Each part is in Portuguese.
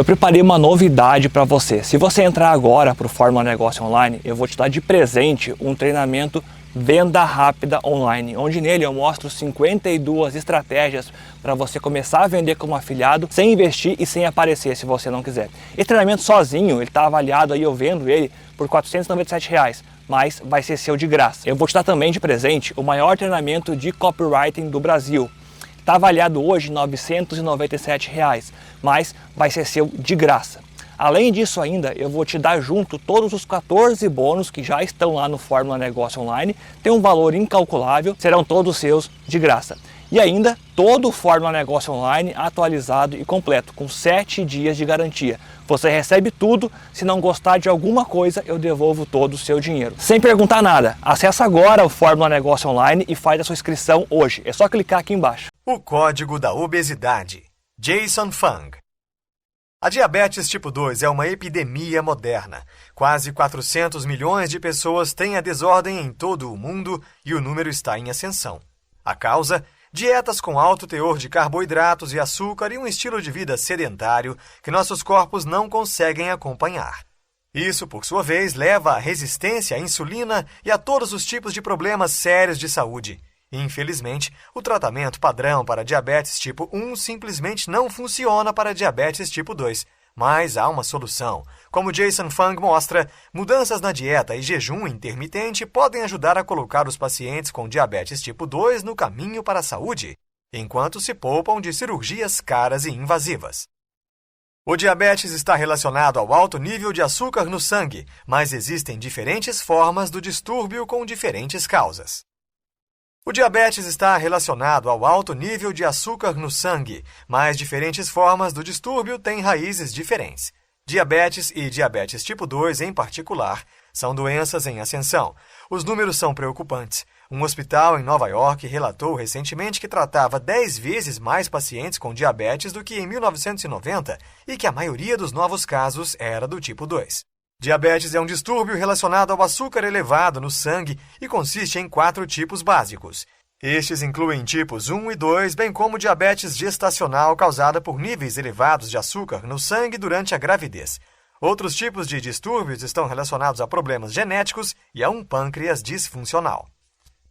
Eu preparei uma novidade para você. Se você entrar agora para o Fórmula Negócio Online, eu vou te dar de presente um treinamento Venda Rápida Online, onde nele eu mostro 52 estratégias para você começar a vender como afiliado sem investir e sem aparecer, se você não quiser. Esse treinamento sozinho, ele está avaliado aí, eu vendo ele por R$ 497, mas vai ser seu de graça. Eu vou te dar também de presente o maior treinamento de copywriting do Brasil. Está avaliado hoje R$ 997, mas vai ser seu de graça. Além disso ainda, eu vou te dar junto todos os 14 bônus que já estão lá no Fórmula Negócio Online, tem um valor incalculável, serão todos seus de graça. E ainda, todo o Fórmula Negócio Online atualizado e completo, com 7 dias de garantia. Você recebe tudo, se não gostar de alguma coisa, eu devolvo todo o seu dinheiro. Sem perguntar nada, acessa agora o Fórmula Negócio Online e faz a sua inscrição hoje. É só clicar aqui embaixo. O código da obesidade. Jason Fung. A diabetes tipo 2 é uma epidemia moderna. Quase 400 milhões de pessoas têm a desordem em todo o mundo e o número está em ascensão. A causa? Dietas com alto teor de carboidratos e açúcar e um estilo de vida sedentário que nossos corpos não conseguem acompanhar. Isso, por sua vez, leva à resistência à insulina e a todos os tipos de problemas sérios de saúde. Infelizmente, o tratamento padrão para diabetes tipo 1 simplesmente não funciona para diabetes tipo 2. Mas há uma solução. Como Jason Fung mostra, mudanças na dieta e jejum intermitente podem ajudar a colocar os pacientes com diabetes tipo 2 no caminho para a saúde, enquanto se poupam de cirurgias caras e invasivas. O diabetes está relacionado ao alto nível de açúcar no sangue, mas existem diferentes formas do distúrbio com diferentes causas. O diabetes está relacionado ao alto nível de açúcar no sangue, mas diferentes formas do distúrbio têm raízes diferentes. Diabetes e diabetes tipo 2, em particular, são doenças em ascensão. Os números são preocupantes. Um hospital em Nova York relatou recentemente que tratava 10 vezes mais pacientes com diabetes do que em 1990 e que a maioria dos novos casos era do tipo 2. Diabetes é um distúrbio relacionado ao açúcar elevado no sangue e consiste em 4 tipos básicos. Estes incluem tipos 1 e 2, bem como diabetes gestacional causada por níveis elevados de açúcar no sangue durante a gravidez. Outros tipos de distúrbios estão relacionados a problemas genéticos e a um pâncreas disfuncional.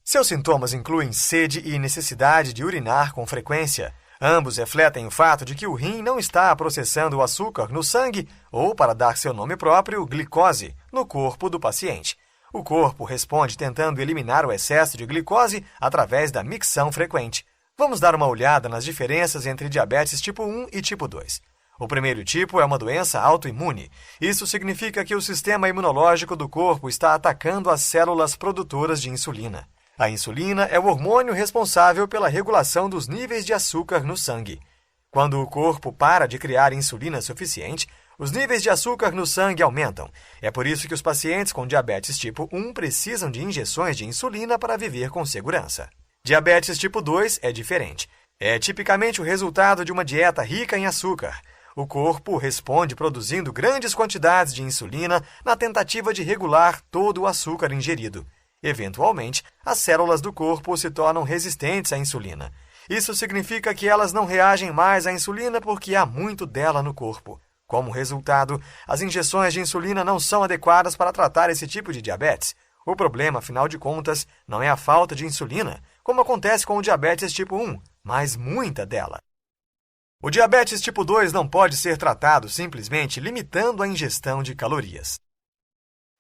Seus sintomas incluem sede e necessidade de urinar com frequência. Ambos refletem o fato de que o rim não está processando o açúcar no sangue ou, para dar seu nome próprio, glicose, no corpo do paciente. O corpo responde tentando eliminar o excesso de glicose através da micção frequente. Vamos dar uma olhada nas diferenças entre diabetes tipo 1 e tipo 2. O primeiro tipo é uma doença autoimune. Isso significa que o sistema imunológico do corpo está atacando as células produtoras de insulina. A insulina é o hormônio responsável pela regulação dos níveis de açúcar no sangue. Quando o corpo para de criar insulina suficiente, os níveis de açúcar no sangue aumentam. É por isso que os pacientes com diabetes tipo 1 precisam de injeções de insulina para viver com segurança. Diabetes tipo 2 é diferente. É tipicamente o resultado de uma dieta rica em açúcar. O corpo responde produzindo grandes quantidades de insulina na tentativa de regular todo o açúcar ingerido. Eventualmente, as células do corpo se tornam resistentes à insulina. Isso significa que elas não reagem mais à insulina porque há muito dela no corpo. Como resultado, as injeções de insulina não são adequadas para tratar esse tipo de diabetes. O problema, afinal de contas, não é a falta de insulina, como acontece com o diabetes tipo 1, mas muita dela. O diabetes tipo 2 não pode ser tratado simplesmente limitando a ingestão de calorias.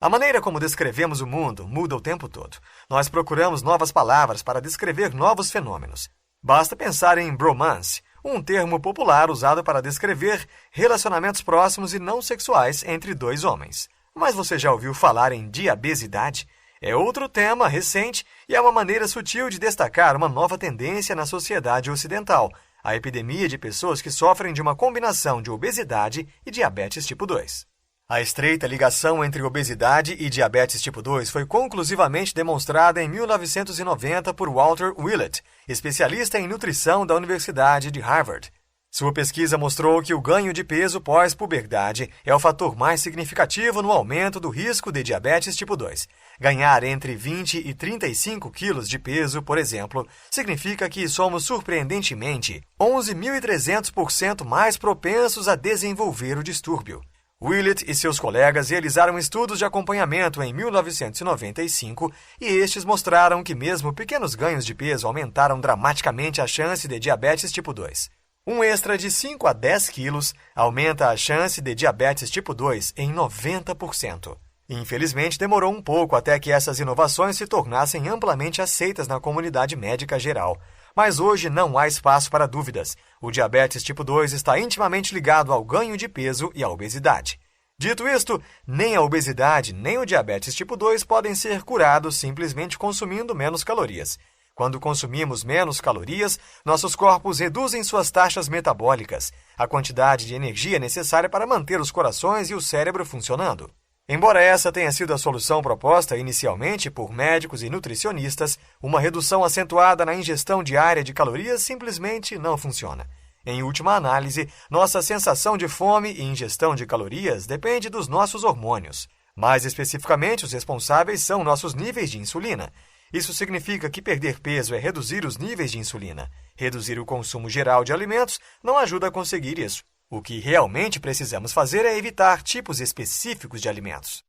A maneira como descrevemos o mundo muda o tempo todo. Nós procuramos novas palavras para descrever novos fenômenos. Basta pensar em bromance, um termo popular usado para descrever relacionamentos próximos e não sexuais entre 2 homens. Mas você já ouviu falar em diabesidade? É outro tema recente e é uma maneira sutil de destacar uma nova tendência na sociedade ocidental, a epidemia de pessoas que sofrem de uma combinação de obesidade e diabetes tipo 2. A estreita ligação entre obesidade e diabetes tipo 2 foi conclusivamente demonstrada em 1990 por Walter Willett, especialista em nutrição da Universidade de Harvard. Sua pesquisa mostrou que o ganho de peso pós-puberdade é o fator mais significativo no aumento do risco de diabetes tipo 2. Ganhar entre 20 e 35 quilos de peso, por exemplo, significa que somos surpreendentemente 11.300% mais propensos a desenvolver o distúrbio. Willett e seus colegas realizaram estudos de acompanhamento em 1995 e estes mostraram que mesmo pequenos ganhos de peso aumentaram dramaticamente a chance de diabetes tipo 2. Um extra de 5 a 10 quilos aumenta a chance de diabetes tipo 2 em 90%. Infelizmente, demorou um pouco até que essas inovações se tornassem amplamente aceitas na comunidade médica geral. Mas hoje não há espaço para dúvidas. O diabetes tipo 2 está intimamente ligado ao ganho de peso e à obesidade. Dito isto, nem a obesidade nem o diabetes tipo 2 podem ser curados simplesmente consumindo menos calorias. Quando consumimos menos calorias, nossos corpos reduzem suas taxas metabólicas, a quantidade de energia necessária para manter os corações e o cérebro funcionando. Embora essa tenha sido a solução proposta inicialmente por médicos e nutricionistas, uma redução acentuada na ingestão diária de calorias simplesmente não funciona. Em última análise, nossa sensação de fome e ingestão de calorias depende dos nossos hormônios. Mais especificamente, os responsáveis são nossos níveis de insulina. Isso significa que perder peso é reduzir os níveis de insulina. Reduzir o consumo geral de alimentos não ajuda a conseguir isso. O que realmente precisamos fazer é evitar tipos específicos de alimentos.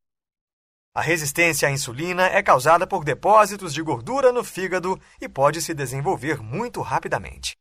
A resistência à insulina é causada por depósitos de gordura no fígado e pode se desenvolver muito rapidamente.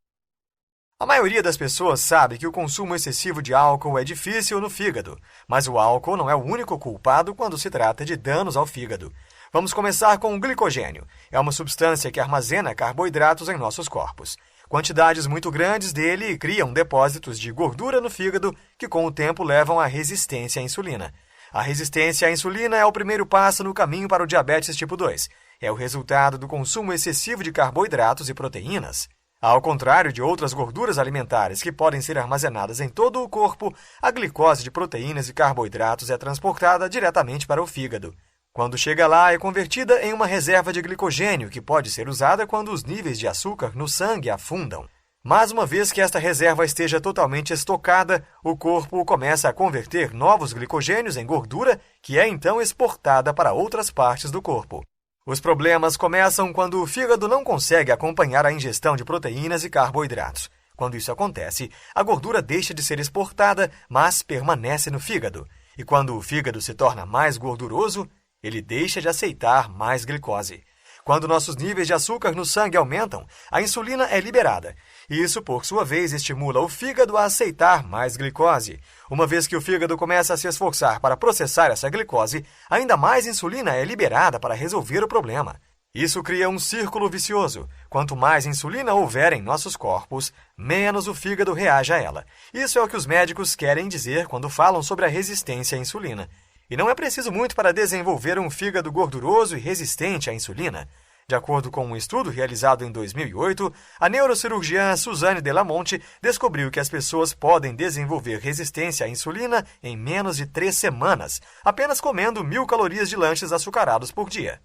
A maioria das pessoas sabe que o consumo excessivo de álcool é difícil no fígado, mas o álcool não é o único culpado quando se trata de danos ao fígado. Vamos começar com o glicogênio. É uma substância que armazena carboidratos em nossos corpos. Quantidades muito grandes dele criam depósitos de gordura no fígado que, com o tempo, levam à resistência à insulina. A resistência à insulina é o primeiro passo no caminho para o diabetes tipo 2. É o resultado do consumo excessivo de carboidratos e proteínas. Ao contrário de outras gorduras alimentares que podem ser armazenadas em todo o corpo, a glicose de proteínas e carboidratos é transportada diretamente para o fígado. Quando chega lá, é convertida em uma reserva de glicogênio que pode ser usada quando os níveis de açúcar no sangue afundam. Mas uma vez que esta reserva esteja totalmente estocada, o corpo começa a converter novos glicogênios em gordura, que é então exportada para outras partes do corpo. Os problemas começam quando o fígado não consegue acompanhar a ingestão de proteínas e carboidratos. Quando isso acontece, a gordura deixa de ser exportada, mas permanece no fígado. E quando o fígado se torna mais gorduroso, ele deixa de aceitar mais glicose. Quando nossos níveis de açúcar no sangue aumentam, a insulina é liberada. Isso, por sua vez, estimula o fígado a aceitar mais glicose. Uma vez que o fígado começa a se esforçar para processar essa glicose, ainda mais insulina é liberada para resolver o problema. Isso cria um círculo vicioso. Quanto mais insulina houver em nossos corpos, menos o fígado reage a ela. Isso é o que os médicos querem dizer quando falam sobre a resistência à insulina. E não é preciso muito para desenvolver um fígado gorduroso e resistente à insulina. De acordo com um estudo realizado em 2008, a neurocirurgiã Suzanne Delamonte descobriu que as pessoas podem desenvolver resistência à insulina em menos de 3 semanas, apenas comendo 1.000 calorias de lanches açucarados por dia.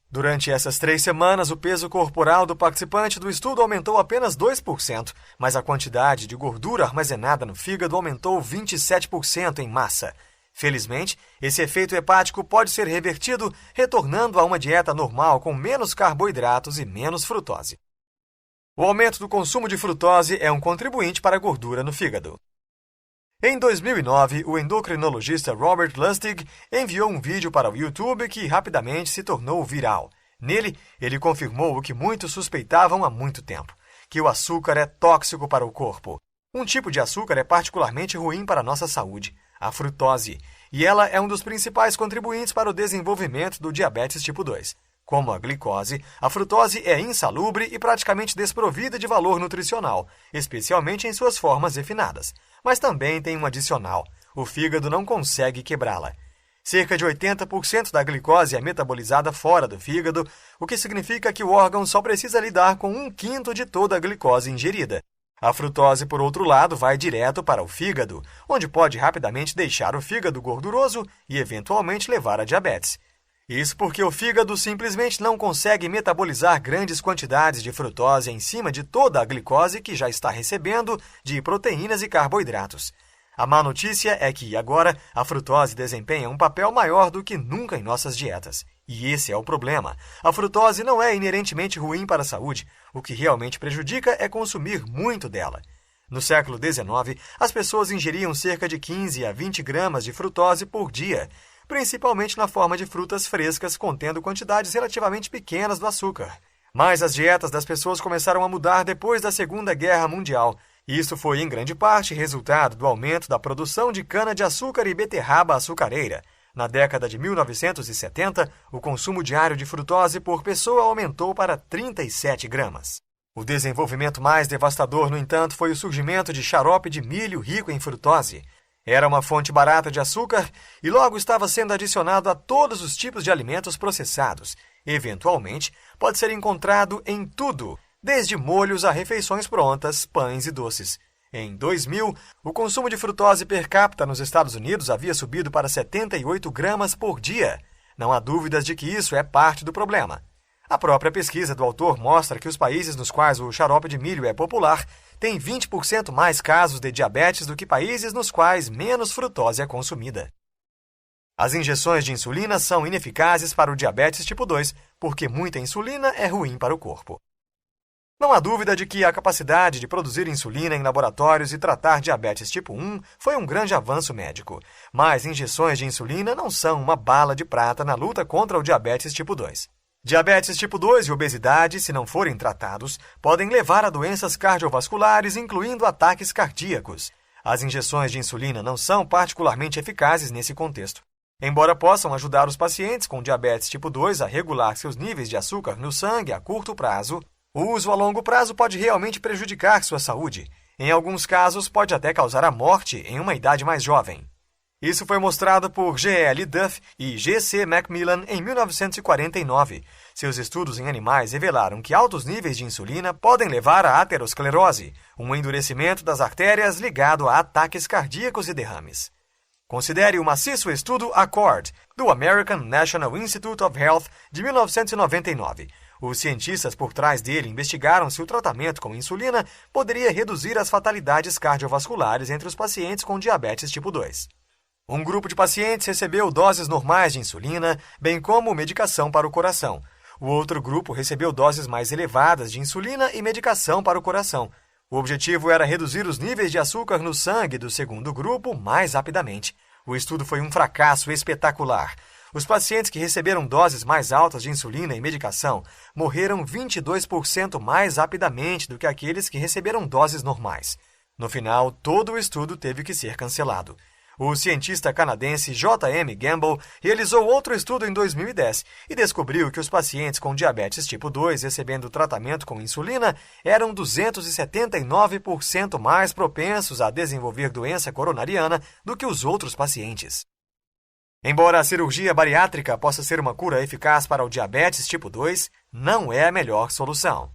Durante essas 3 semanas, o peso corporal do participante do estudo aumentou apenas 2%, mas a quantidade de gordura armazenada no fígado aumentou 27% em massa. Felizmente, esse efeito hepático pode ser revertido retornando a uma dieta normal com menos carboidratos e menos frutose. O aumento do consumo de frutose é um contribuinte para a gordura no fígado. Em 2009, o endocrinologista Robert Lustig enviou um vídeo para o YouTube que rapidamente se tornou viral. Nele, ele confirmou o que muitos suspeitavam há muito tempo, que o açúcar é tóxico para o corpo. Um tipo de açúcar é particularmente ruim para a nossa saúde, a frutose, e ela é um dos principais contribuintes para o desenvolvimento do diabetes tipo 2. Como a glicose, a frutose é insalubre e praticamente desprovida de valor nutricional, especialmente em suas formas refinadas. Mas também tem um adicional: o fígado não consegue quebrá-la. Cerca de 80% da glicose é metabolizada fora do fígado, o que significa que o órgão só precisa lidar com 1/5 de toda a glicose ingerida. A frutose, por outro lado, vai direto para o fígado, onde pode rapidamente deixar o fígado gorduroso e, eventualmente, levar a diabetes. Isso porque o fígado simplesmente não consegue metabolizar grandes quantidades de frutose em cima de toda a glicose que já está recebendo de proteínas e carboidratos. A má notícia é que, agora, a frutose desempenha um papel maior do que nunca em nossas dietas. E esse é o problema. A frutose não é inerentemente ruim para a saúde. O que realmente prejudica é consumir muito dela. No século XIX, as pessoas ingeriam cerca de 15 a 20 gramas de frutose por dia, principalmente na forma de frutas frescas contendo quantidades relativamente pequenas do açúcar. Mas as dietas das pessoas começaram a mudar depois da Segunda Guerra Mundial. Isso foi, em grande parte, resultado do aumento da produção de cana-de-açúcar e beterraba açucareira. Na década de 1970, o consumo diário de frutose por pessoa aumentou para 37 gramas. O desenvolvimento mais devastador, no entanto, foi o surgimento de xarope de milho rico em frutose. Era uma fonte barata de açúcar e logo estava sendo adicionado a todos os tipos de alimentos processados. Eventualmente, pode ser encontrado em tudo, desde molhos a refeições prontas, pães e doces. Em 2000, o consumo de frutose per capita nos Estados Unidos havia subido para 78 gramas por dia. Não há dúvidas de que isso é parte do problema. A própria pesquisa do autor mostra que os países nos quais o xarope de milho é popular têm 20% mais casos de diabetes do que países nos quais menos frutose é consumida. As injeções de insulina são ineficazes para o diabetes tipo 2, porque muita insulina é ruim para o corpo. Não há dúvida de que a capacidade de produzir insulina em laboratórios e tratar diabetes tipo 1 foi um grande avanço médico, mas injeções de insulina não são uma bala de prata na luta contra o diabetes tipo 2. Diabetes tipo 2 e obesidade, se não forem tratados, podem levar a doenças cardiovasculares, incluindo ataques cardíacos. As injeções de insulina não são particularmente eficazes nesse contexto. Embora possam ajudar os pacientes com diabetes tipo 2 a regular seus níveis de açúcar no sangue a curto prazo, o uso a longo prazo pode realmente prejudicar sua saúde. Em alguns casos, pode até causar a morte em uma idade mais jovem. Isso foi mostrado por G.L. Duff e G.C. Macmillan em 1949. Seus estudos em animais revelaram que altos níveis de insulina podem levar à aterosclerose, um endurecimento das artérias ligado a ataques cardíacos e derrames. Considere o maciço estudo ACCORD, do American National Institute of Health, de 1999. Os cientistas por trás dele investigaram se o tratamento com insulina poderia reduzir as fatalidades cardiovasculares entre os pacientes com diabetes tipo 2. Um grupo de pacientes recebeu doses normais de insulina, bem como medicação para o coração. O outro grupo recebeu doses mais elevadas de insulina e medicação para o coração. O objetivo era reduzir os níveis de açúcar no sangue do segundo grupo mais rapidamente. O estudo foi um fracasso espetacular. Os pacientes que receberam doses mais altas de insulina e medicação morreram 22% mais rapidamente do que aqueles que receberam doses normais. No final, todo o estudo teve que ser cancelado. O cientista canadense J.M. Gamble realizou outro estudo em 2010 e descobriu que os pacientes com diabetes tipo 2 recebendo tratamento com insulina eram 279% mais propensos a desenvolver doença coronariana do que os outros pacientes. Embora a cirurgia bariátrica possa ser uma cura eficaz para o diabetes tipo 2, não é a melhor solução.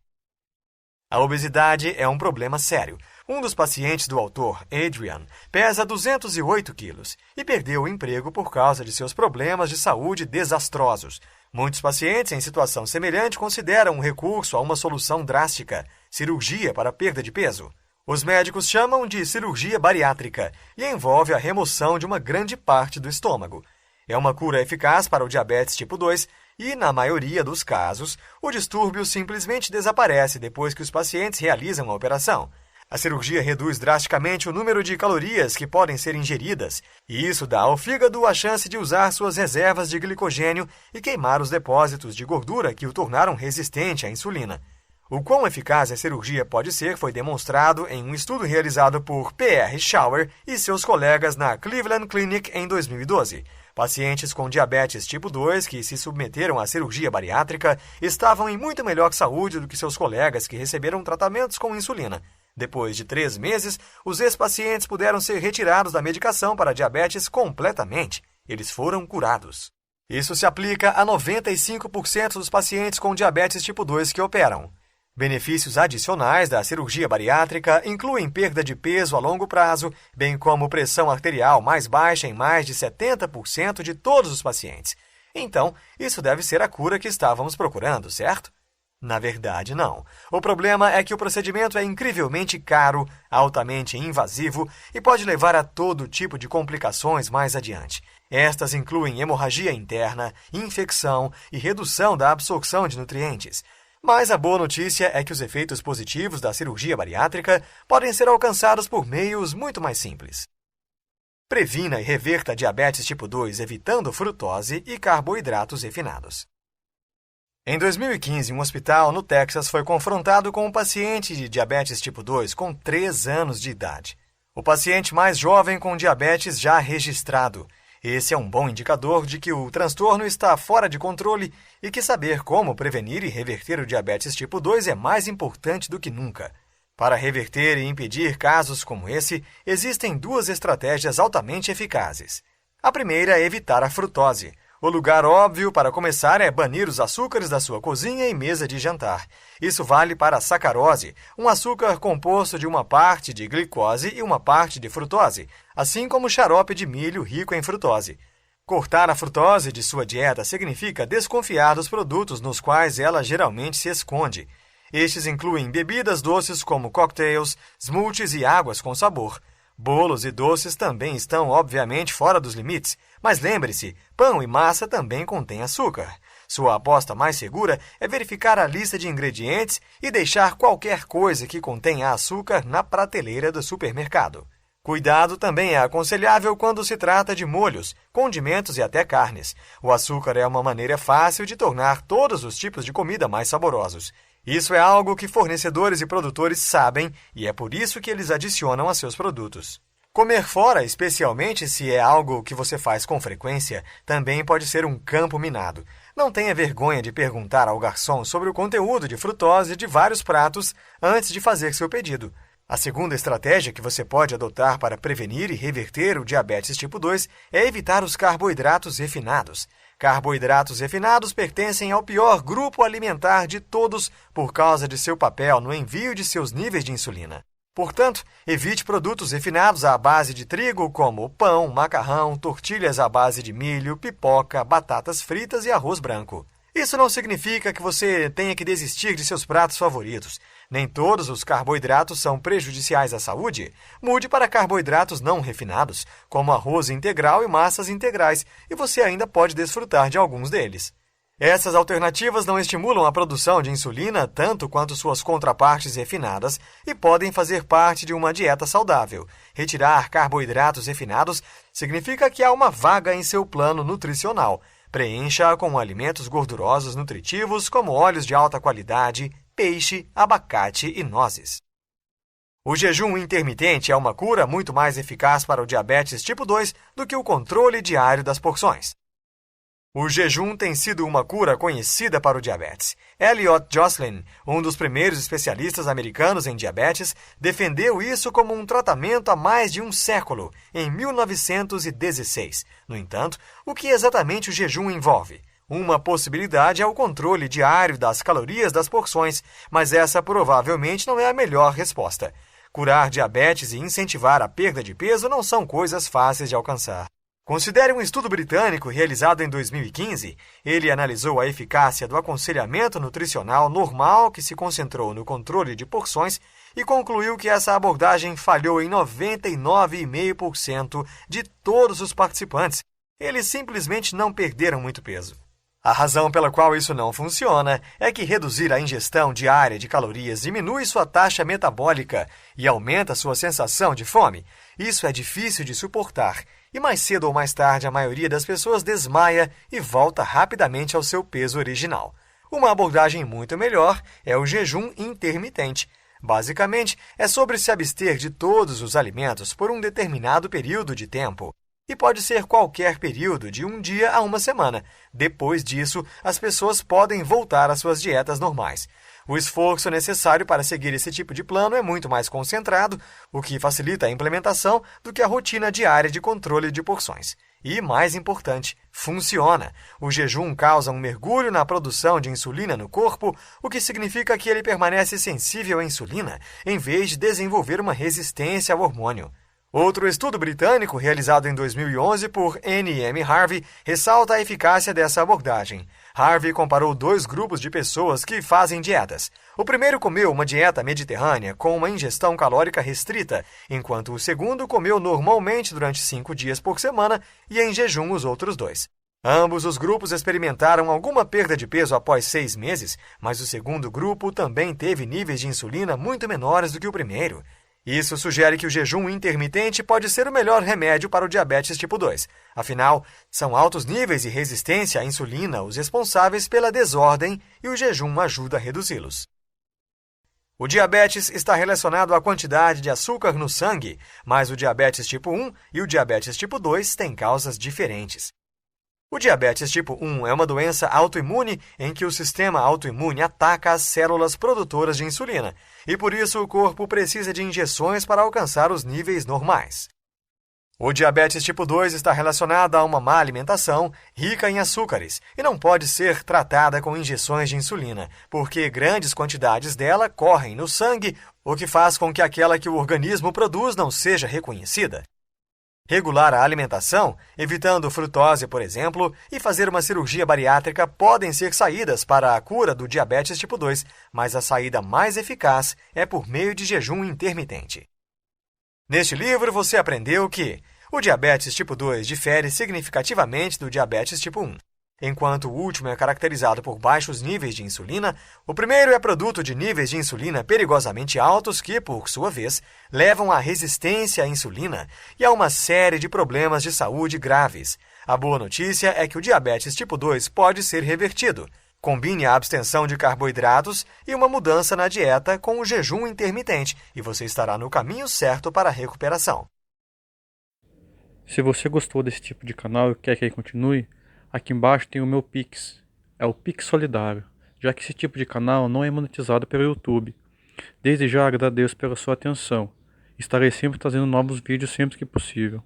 A obesidade é um problema sério. Um dos pacientes do autor, Adrian, pesa 208 quilos e perdeu o emprego por causa de seus problemas de saúde desastrosos. Muitos pacientes em situação semelhante consideram um recurso a uma solução drástica, cirurgia para perda de peso. Os médicos chamam de cirurgia bariátrica e envolve a remoção de uma grande parte do estômago. É uma cura eficaz para o diabetes tipo 2 e, na maioria dos casos, o distúrbio simplesmente desaparece depois que os pacientes realizam a operação. A cirurgia reduz drasticamente o número de calorias que podem ser ingeridas, e isso dá ao fígado a chance de usar suas reservas de glicogênio e queimar os depósitos de gordura que o tornaram resistente à insulina. O quão eficaz a cirurgia pode ser foi demonstrado em um estudo realizado por P.R. Schauer e seus colegas na Cleveland Clinic em 2012. Pacientes com diabetes tipo 2 que se submeteram à cirurgia bariátrica estavam em muito melhor saúde do que seus colegas que receberam tratamentos com insulina. Depois de 3 meses, os ex-pacientes puderam ser retirados da medicação para diabetes completamente. Eles foram curados. Isso se aplica a 95% dos pacientes com diabetes tipo 2 que operam. Benefícios adicionais da cirurgia bariátrica incluem perda de peso a longo prazo, bem como pressão arterial mais baixa em mais de 70% de todos os pacientes. Então, isso deve ser a cura que estávamos procurando, certo? Na verdade, não. O problema é que o procedimento é incrivelmente caro, altamente invasivo e pode levar a todo tipo de complicações mais adiante. Estas incluem hemorragia interna, infecção e redução da absorção de nutrientes. Mas a boa notícia é que os efeitos positivos da cirurgia bariátrica podem ser alcançados por meios muito mais simples. Previna e reverta a diabetes tipo 2 evitando frutose e carboidratos refinados. Em 2015, um hospital no Texas foi confrontado com um paciente de diabetes tipo 2 com 3 anos de idade. O paciente mais jovem com diabetes já registrado. Esse é um bom indicador de que o transtorno está fora de controle e que saber como prevenir e reverter o diabetes tipo 2 é mais importante do que nunca. Para reverter e impedir casos como esse, existem 2 estratégias altamente eficazes. A primeira é evitar a frutose. O lugar óbvio para começar é banir os açúcares da sua cozinha e mesa de jantar. Isso vale para a sacarose, um açúcar composto de uma parte de glicose e uma parte de frutose, assim como o xarope de milho rico em frutose. Cortar a frutose de sua dieta significa desconfiar dos produtos nos quais ela geralmente se esconde. Estes incluem bebidas doces como cocktails, smoothies e águas com sabor. Bolos e doces também estão, obviamente, fora dos limites, mas lembre-se, pão e massa também contêm açúcar. Sua aposta mais segura é verificar a lista de ingredientes e deixar qualquer coisa que contenha açúcar na prateleira do supermercado. Cuidado também é aconselhável quando se trata de molhos, condimentos e até carnes. O açúcar é uma maneira fácil de tornar todos os tipos de comida mais saborosos. Isso é algo que fornecedores e produtores sabem e é por isso que eles adicionam a seus produtos. Comer fora, especialmente se é algo que você faz com frequência, também pode ser um campo minado. Não tenha vergonha de perguntar ao garçom sobre o conteúdo de frutose de vários pratos antes de fazer seu pedido. A segunda estratégia que você pode adotar para prevenir e reverter o diabetes tipo 2 é evitar os carboidratos refinados. Carboidratos refinados pertencem ao pior grupo alimentar de todos por causa de seu papel no envio de seus níveis de insulina. Portanto, evite produtos refinados à base de trigo como pão, macarrão, tortilhas à base de milho, pipoca, batatas fritas e arroz branco. Isso não significa que você tenha que desistir de seus pratos favoritos. Nem todos os carboidratos são prejudiciais à saúde. Mude para carboidratos não refinados, como arroz integral e massas integrais, e você ainda pode desfrutar de alguns deles. Essas alternativas não estimulam a produção de insulina tanto quanto suas contrapartes refinadas e podem fazer parte de uma dieta saudável. Retirar carboidratos refinados significa que há uma vaga em seu plano nutricional. Preencha-a com alimentos gordurosos nutritivos como óleos de alta qualidade, peixe, abacate e nozes. O jejum intermitente é uma cura muito mais eficaz para o diabetes tipo 2 do que o controle diário das porções. O jejum tem sido uma cura conhecida para o diabetes. Elliot Joslin, um dos primeiros especialistas americanos em diabetes, defendeu isso como um tratamento há mais de um século, em 1916. No entanto, o que exatamente o jejum envolve? Uma possibilidade é o controle diário das calorias das porções, mas essa provavelmente não é a melhor resposta. Curar diabetes e incentivar a perda de peso não são coisas fáceis de alcançar. Considere um estudo britânico realizado em 2015. Ele analisou a eficácia do aconselhamento nutricional normal que se concentrou no controle de porções e concluiu que essa abordagem falhou em 99,5% de todos os participantes. Eles simplesmente não perderam muito peso. A razão pela qual isso não funciona é que reduzir a ingestão diária de calorias diminui sua taxa metabólica e aumenta sua sensação de fome. Isso é difícil de suportar e mais cedo ou mais tarde a maioria das pessoas desmaia e volta rapidamente ao seu peso original. Uma abordagem muito melhor é o jejum intermitente. Basicamente, é sobre se abster de todos os alimentos por um determinado período de tempo. E pode ser qualquer período de um dia a uma semana. Depois disso, as pessoas podem voltar às suas dietas normais. O esforço necessário para seguir esse tipo de plano é muito mais concentrado, o que facilita a implementação do que a rotina diária de controle de porções. E, mais importante, funciona. O jejum causa um mergulho na produção de insulina no corpo, o que significa que ele permanece sensível à insulina, em vez de desenvolver uma resistência ao hormônio. Outro estudo britânico, realizado em 2011 por N.M. Harvey, ressalta a eficácia dessa abordagem. Harvey comparou 2 grupos de pessoas que fazem dietas. O primeiro comeu uma dieta mediterrânea com uma ingestão calórica restrita, enquanto o segundo comeu normalmente durante 5 dias por semana e em jejum os outros 2. Ambos os grupos experimentaram alguma perda de peso após 6 meses, mas o segundo grupo também teve níveis de insulina muito menores do que o primeiro. Isso sugere que o jejum intermitente pode ser o melhor remédio para o diabetes tipo 2. Afinal, são altos níveis de resistência à insulina os responsáveis pela desordem e o jejum ajuda a reduzi-los. O diabetes está relacionado à quantidade de açúcar no sangue, mas o diabetes tipo 1 e o diabetes tipo 2 têm causas diferentes. O diabetes tipo 1 é uma doença autoimune em que o sistema autoimune ataca as células produtoras de insulina, e por isso o corpo precisa de injeções para alcançar os níveis normais. O diabetes tipo 2 está relacionado a uma má alimentação rica em açúcares e não pode ser tratada com injeções de insulina, porque grandes quantidades dela correm no sangue, o que faz com que aquela que o organismo produz não seja reconhecida. Regular a alimentação, evitando frutose, por exemplo, e fazer uma cirurgia bariátrica podem ser saídas para a cura do diabetes tipo 2, mas a saída mais eficaz é por meio de jejum intermitente. Neste livro, você aprendeu que o diabetes tipo 2 difere significativamente do diabetes tipo 1. Enquanto o último é caracterizado por baixos níveis de insulina, o primeiro é produto de níveis de insulina perigosamente altos que, por sua vez, levam à resistência à insulina e a uma série de problemas de saúde graves. A boa notícia é que o diabetes tipo 2 pode ser revertido. Combine a abstenção de carboidratos e uma mudança na dieta com o jejum intermitente e você estará no caminho certo para a recuperação. Se você gostou desse tipo de canal e quer que ele continue, aqui embaixo tem o meu Pix, é o Pix Solidário, já que esse tipo de canal não é monetizado pelo YouTube. Desde já agradeço pela sua atenção. Estarei sempre trazendo novos vídeos sempre que possível.